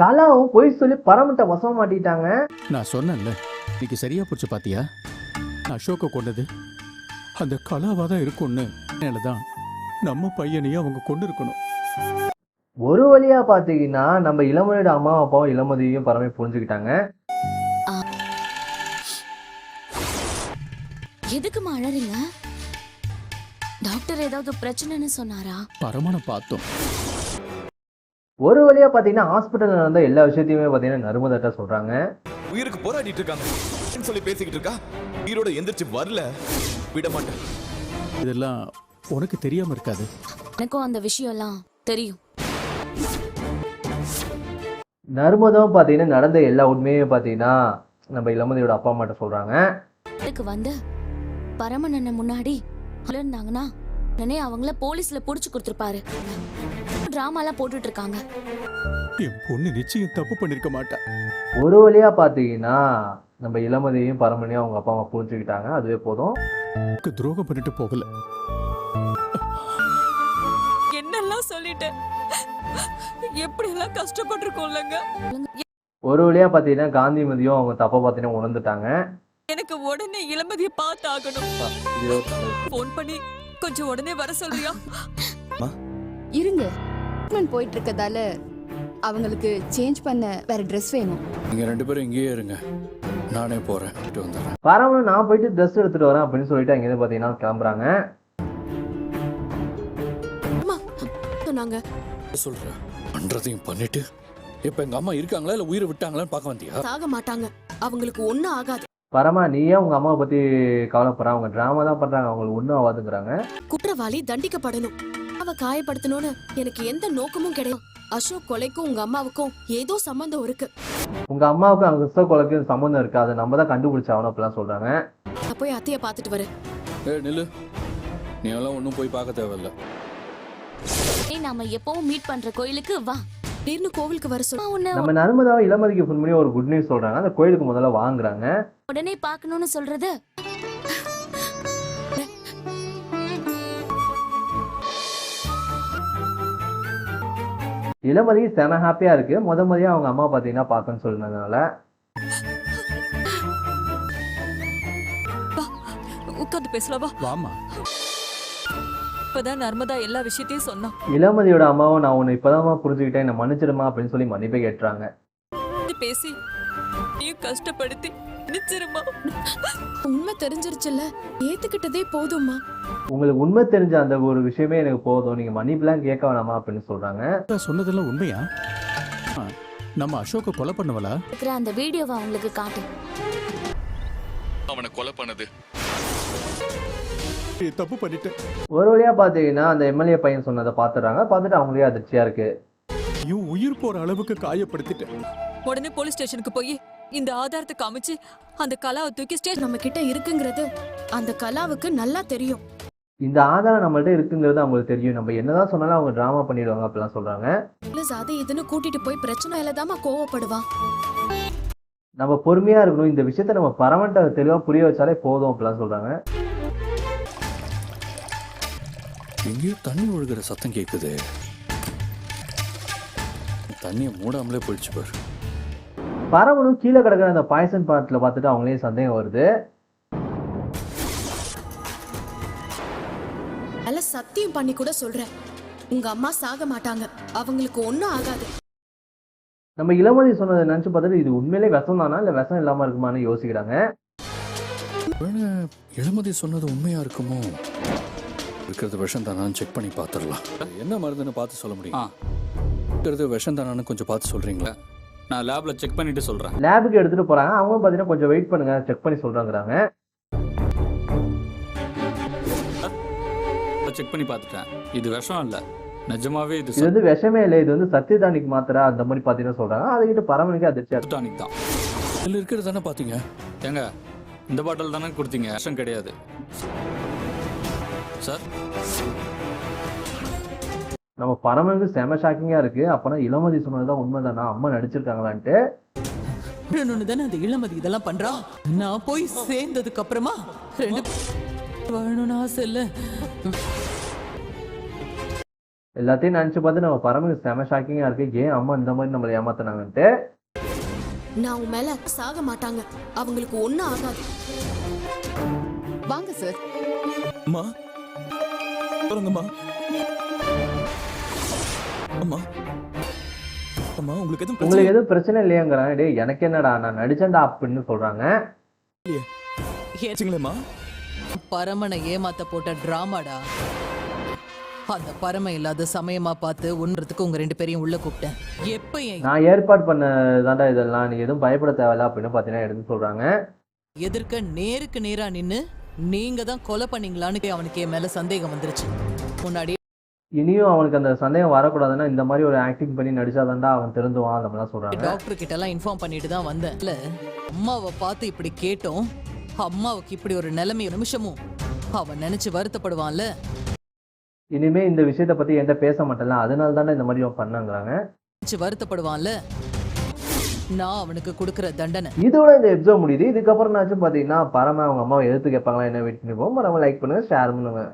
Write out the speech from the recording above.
கலாவும் பொய் சொல்லி பரமட்ட வசம் மாட்டிட்டாங்க. நான் சொன்னேன்ல, இன்னைக்கு சரியா போச்சு பாத்தியா? அசோக்க கொண்டது அந்த கலாவா தான் இருக்கும்னு தான் நம்ம பையனையும் அவங்க கொண்டு இருக்கணும். ஒரு வழியா பாத்தீங்கன்னா நம்ம இளமதியோட அம்மா அப்பாவும் இளமதியையும் பரமே புரிஞ்சுக்கிட்டாங்க. எதுக்குமா அழறீங்க? டாக்டர் ஏதாவது பிரச்சனைன்னு சொன்னாரா? பரமனை பார்த்தோம். ஒரு வழியா பாத்தீங்கன்னா ஹாஸ்பிட்டல்ல நடந்த எல்லா விஷயத்தையுமே பாத்தீங்கன்னா நர்மதாட்ட சொல்றாங்க. உயிருக்கு போராடிட்டு இருக்காங்க சொல்லி பேசிக்கிட்டு இருக்கா. உயிரோட எந்திரிச்சு வரல விட மாட்டேன். இதெல்லாம் உனக்கு தெரியாம இருக்காது. எனக்கும் அந்த விஷயம் எல்லாம் தெரியும். நர்மதாவும் பாத்தீங்கன்னா நடந்த எல்லா உண்மையும் பாத்தீங்கன்னா நம்ம இளமதியோட அப்பா அம்மாட்ட சொல்றாங்க. இதுக்கு வந்து பரமன் அண்ணன் முன்னாடி இருந்தாங்கன்னா உடனே அவங்கள போலீஸ்ல புடிச்சு கொடுத்துருப்பாரு. டிராமாலாம் போட்டுட்டு இருக்காங்க. என் பொண்ணு நிச்சயம் தப்பு பண்ணிருக்க மாட்டா. ஒரு வழியா பாத்தீங்கன்னா நம்ம இளமதியையும் பரமனையும் அவங்க அப்பா அம்மா புரிஞ்சுக்கிட்டாங்க. அதுவே போதும். துரோகம் பண்ணிட்டு போகல. என்னெல்லாம் சொல்லிட்டேன், எப்படி எல்லாம் கஷ்டப்பட்டிருக்கோம்லங்க. ஒரு வழியா பாத்தீங்கன்னா காந்திமதியும் அவங்க தப்ப பாத்தீங்கன்னா உணர்ந்துட்டாங்க. எனக்கு உடனே இளமதியை பார்த்து ஆகணும். போன் பண்ணி கொஞ்சம் உடனே வர சொல்றியா? இருங்க, போயிட்டு இருக்கதால அவங்களுக்கு சேஞ்ச் பண்ண வேற ட்ரெஸ் வேணும். நீங்க ரெண்டு பேரும் இங்கேயே இருங்க, நானே போறேன். வந்துடுறேன். பரமனும் நான் போயிட்டு ட்ரெஸ் எடுத்துட்டு வரேன் அப்படின்னு சொல்லிட்டு அங்க இருந்து பாத்தீங்கன்னா கிளம்புறாங்க. சொன்னாங்க சொல்றேன் பண்றதையும் பண்ணிட்டு இப்ப எங்க அம்மா இருக்காங்களா இல்ல உயிரை விட்டாங்களான்னு பார்க்க வந்தியா? சாக மாட்டாங்க, அவங்களுக்கு ஒண்ணும் ஆகாது. பரமா நீ ஏன் உங்க அம்மாவை பத்தி கவலைப்படுற? அவங்க டிராமா தான் பண்றாங்க, அவங்களுக்கு ஒன்றும் ஆகாதுங்கிறாங்க. குற்றவாளி தண்டிக்கப்படணும். அவ காயப்படுத்தணும்னு எனக்கு எந்த நோக்கமும் கிடையாது. அசோக் கொலைக்கும் உங்க அம்மாவுக்கும் ஏதோ சம்பந்தம் இருக்கு. உங்க அம்மாவுக்கு அங்க அசோக் கொலைக்கும் சம்பந்தம் இருக்கு, அதை நம்ம தான் கண்டுபிடிச்சாகணும் அப்படிலாம் சொல்றாங்க. நான் போய் அத்தைய பாத்துட்டு வரேன். நில்லு, நீ எல்லாம் ஒன்னும் போய் பார்க்க தேவையில்ல. நாம எப்பவும் மீட் பண்ற கோயிலுக்கு வா. திடீர்னு கோவிலுக்கு வர சொல்ல நம்ம நர்மதாவை இளமதிக்கு ஃபோன் பண்ணி ஒரு குட் நியூஸ் சொல்றாங்க. அந்த கோயிலுக்கு முதல்ல வாங்குறாங்க. உடனே பாக்கணும்னு சொல்றது. இளமதி செம ஹாப்பியா இருக்கு. மதியம் அவங்க அம்மா பாத்தீங்கன்னா பாக்கன்னு சொல்றதுனால உட்காந்து பேசலாவா? வாமா. இப்பதான் நர்மதா எல்லா விஷயத்தையும் சொன்னா. இளமதியோட அம்மாவும் நான் உன்னை இப்பதான் புரிஞ்சுக்கிட்டேன், என்ன மன்னிச்சிடுமா அப்படின்னு சொல்லி மன்னிப்பை கேட்டுறாங்க. பேசி நீயும் கஷ்டப்படுத்தி நிச்சயமா உண்மை தெரிஞ்சிருச்சுல்ல, ஏத்துக்கிட்டதே போதும்மா. உங்களுக்கு உண்மை தெரிஞ்ச அந்த ஒரு விஷயமே எனக்கு போதும், நீங்க மன்னிப்புலாம் கேட்க வேணாமா அப்படின்னு சொல்றாங்க. சொன்னதெல்லாம் உண்மையா? நம்ம அசோக்க கொலை பண்ணவளா? இருக்கிற அந்த வீடியோவை அவங்களுக்கு காட்டு. அவனை கொலை பண்ணது தப்பு பண்ணிட்டேன். ஒரு வழியா பாத்தீங்கன்னா அந்த எம்எல்ஏ பையன் சொன்னதை பாத்துறாங்க. பார்த்துட்டு அவங்களே அதிர்ச்சியா இருக்கு. உயிர் போற அளவுக்கு காயப்படுத்திட்டேன். உடனே போலீஸ் ஸ்டேஷனுக்கு போய் இந்த ஆதாரத்தை காமிச்சு அந்த கலாவை தூக்கி ஸ்டேஷன் நம்ம கிட்ட இருக்குங்கிறது அந்த கலாவுக்கு நல்லா தெரியும். இந்த ஆதாரம் நம்மள்ட்ட இருக்குங்கிறது அவங்களுக்கு தெரியும். நம்ம என்னதான் சொன்னாலும் அவங்க டிராமா பண்ணிடுவாங்க அப்படிலாம் சொல்றாங்க. அது இதுன்னு கூட்டிட்டு போய் பிரச்சனை இல்லாதாம கோவப்படுவான். நம்ம பொறுமையா இருக்கணும், இந்த விஷயத்த நம்ம பரமட்ட தெளிவா புரிய வச்சாலே போதும் அப்படிலாம் சொல்றாங்க. எங்கேயோ தண்ணி ஒழுகிற சத்தம் கேக்குது. தண்ணியை மூடாமலே போயிடுச்சு பாரு. பரமனும் கீழே கிடக்கிற அந்த பாய்சன் பாட்டில பார்த்துட்டு அவங்களே சந்தேகம் வருது. நல்ல சத்தியம் பண்ணி கூட சொல்றேன், உங்க அம்மா சாக மாட்டாங்க, அவங்களுக்கு ஒண்ணும் ஆகாது. நம்ம இளமதி சொன்னதை நினைச்சு பார்த்துட்டு இது உண்மையிலே விஷம் தானா இல்ல விஷம் இல்லாம இருக்குமான்னு யோசிக்கிறாங்க. இளமதி சொன்னது உண்மையா இருக்குமோ? இருக்கிறது விஷம் தானான்னு செக் பண்ணி பார்த்துடலாம். என்ன மருந்துன்னு பார்த்து சொல்ல முடியும்? இருக்கிறது விஷம் தானான்னு கொஞ்சம் பார்த்து சொல்றீங்களா? நான் லேப்ல செக் பண்ணிட்டு சொல்றேன். லேபுக்கு எடுத்துட்டு போறாங்க. அவங்க பாத்தீங்கன்னா கொஞ்சம் வெயிட் பண்ணுங்க, செக் பண்ணி சொல்றாங்கிறாங்க. செக் பண்ணி பார்த்துட்டேன், இது விஷம் இல்ல, நிஜமாவே இது வந்து விஷமே இல்லை, இது வந்து சத்தியதானிக்கு மாத்திரை அந்த மாதிரி பாத்தீங்கன்னா சொல்றாங்க. அதை கிட்ட பரமனுக்கு அதிர்ச்சியா டானிக் தான். இதுல இருக்கிறது தானே பாத்தீங்க? ஏங்க இந்த பாட்டில் தானே கொடுத்தீங்க, விஷம் கிடையாது சார். நம்ம பரமனுக்கு செம ஷாக்கிங்கா இருக்கு. அப்பனா இளமதி சொன்னதுதான் உண்மைதானா, அம்மா நடிச்சிருக்காங்களான்ட்டு. தானே அந்த இளமதி இதெல்லாம் பண்றா. நான் போய் சேர்ந்ததுக்கு அப்புறமா ரெண்டு வாழணும்னு ஆசை இல்ல. எல்லாத்தையும் நினைச்சு பார்த்து நம்ம பரமனுக்கு செம ஷாக்கிங்கா இருக்கு. ஏன் அம்மா இந்த மாதிரி நம்மளை ஏமாத்தினாங்கன்ட்டு. நான் உன் மேல சாக மாட்டாங்க, அவங்களுக்கு ஒண்ணும் ஆகாது. வாங்க சார். அம்மா சொல்லுங்கம்மா. அம்மா அம்மா உங்களுக்கு எதுவும் பிரச்சனை உங்களுக்கு எதுவும் பிரச்சனை இல்லையாங்கிறாங்க. டேய் எனக்கு என்னடா நான் நடிச்சேன்டா அப்படின்னு சொல்றாங்க. இல்லையேம்மா? பரமனை ஏமாத்த போட்ட டிராமாடா. அந்த பரம இல்லாத சமயமா பார்த்து ஒன்றதுக்கு உங்க 2 பேரையும் உள்ள கூப்பிட்டேன். எப்ப என் நான் ஏற்பாடு பண்ணதாண்டா இதெல்லாம், நீ எதுவும் பயப்பட தேவையில்ல அப்படின்னு பாத்தீங்கன்னா எடுத்து சொல்றாங்க. எதிர்க்க நேருக்கு நேரா நின்னு நீங்க தான் கொலை பண்ணீங்களான்னு அவனுக்கு என் மேல சந்தேகம் வந்துருச்சு. முன்னாடி இனியும் அவனுக்கு அந்த சந்தேகம் வரக்கூடாதுன்னா இந்த மாதிரி ஒரு ஆக்டிங் பண்ணி நடிச்சாதான்டா அவன் திருந்துவான் அப்படிலாம் சொல்றாங்க. டாக்டர் கிட்ட எல்லாம் இன்ஃபார்ம் பண்ணிட்டு தான் வந்தேன். இல்ல அம்மாவை பார்த்து இப்படி கேட்டோம், அம்மாவுக்கு இப்படி ஒரு நிலைமை நிமிஷமும் அவன் நினைச்சு வருத்தப்படுவான்ல. இனிமே இந்த விஷயத்த பத்தி என்கிட்ட பேச மாட்டேன்ல, அதனால தானே இந்த மாதிரி அவன் பண்ணாங்கிறாங்க. நினைச்சு வருத்தப்படுவான்ல. நான் அவனுக்கு கொடுக்குற தண்டனை இதோட இந்த எபிசோட் முடியுது. இதுக்கப்புறம் நாச்சும் பாத்தீங்கன்னா பரம அவங்க அம்மாவை எதிர்த்து கேட்பாங்களா என்ன வெயிட் பண்ணி போவோம். பரம லைக் பண்ணுங்க, ஷேர் பண்ணுங்க.